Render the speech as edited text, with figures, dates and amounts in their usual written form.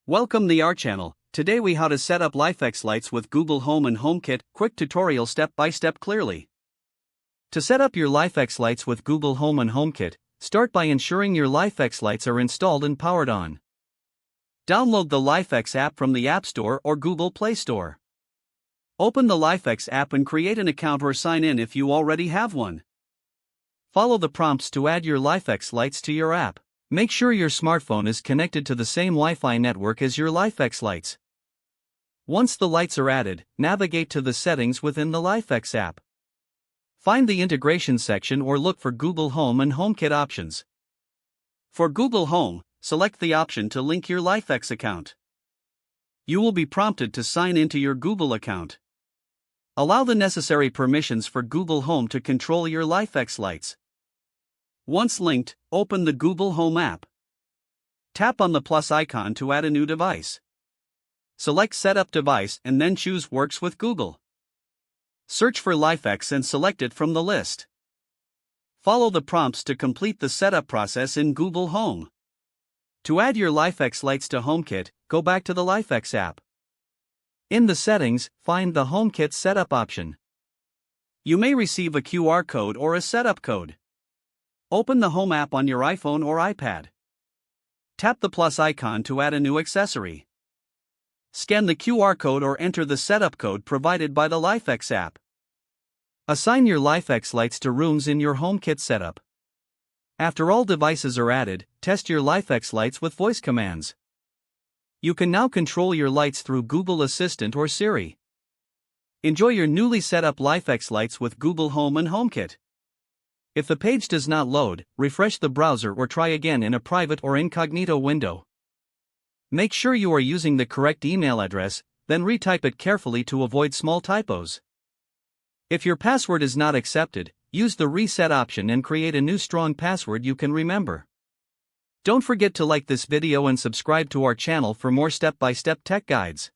Welcome to our channel. Today we how to set up LIFX lights with Google Home and HomeKit. Quick tutorial step by step clearly. To set up your LIFX lights with Google Home and HomeKit, start by ensuring your LIFX lights are installed and powered on. Download the LIFX app from the App Store or Google Play Store. Open the LIFX app and create an account or sign in if you already have one. Follow the prompts to add your LIFX lights to your app. Make sure your smartphone is connected to the same Wi-Fi network as your LIFX lights. Once the lights are added, navigate to the settings within the LIFX app. Find the integration section or look for Google Home and HomeKit options. For Google Home, select the option to link your LIFX account. You will be prompted to sign into your Google account. Allow the necessary permissions for Google Home to control your LIFX lights. Once linked, open the Google Home app. Tap on the plus icon to add a new device. Select Setup Device and then choose Works with Google. Search for LIFX and select it from the list. Follow the prompts to complete the setup process in Google Home. To add your LIFX lights to HomeKit, go back to the LIFX app. In the settings, find the HomeKit setup option. You may receive a QR code or a setup code. Open the Home app on your iPhone or iPad. Tap the plus icon to add a new accessory. Scan the QR code or enter the setup code provided by the LIFX app. Assign your LIFX lights to rooms in your HomeKit setup. After all devices are added, test your LIFX lights with voice commands. You can now control your lights through Google Assistant or Siri. Enjoy your newly set up LIFX lights with Google Home and HomeKit. If the page does not load, refresh the browser or try again in a private or incognito window. Make sure you are using the correct email address, then retype it carefully to avoid small typos. If your password is not accepted, use the reset option and create a new strong password you can remember. Don't forget to like this video and subscribe to our channel for more step-by-step tech guides.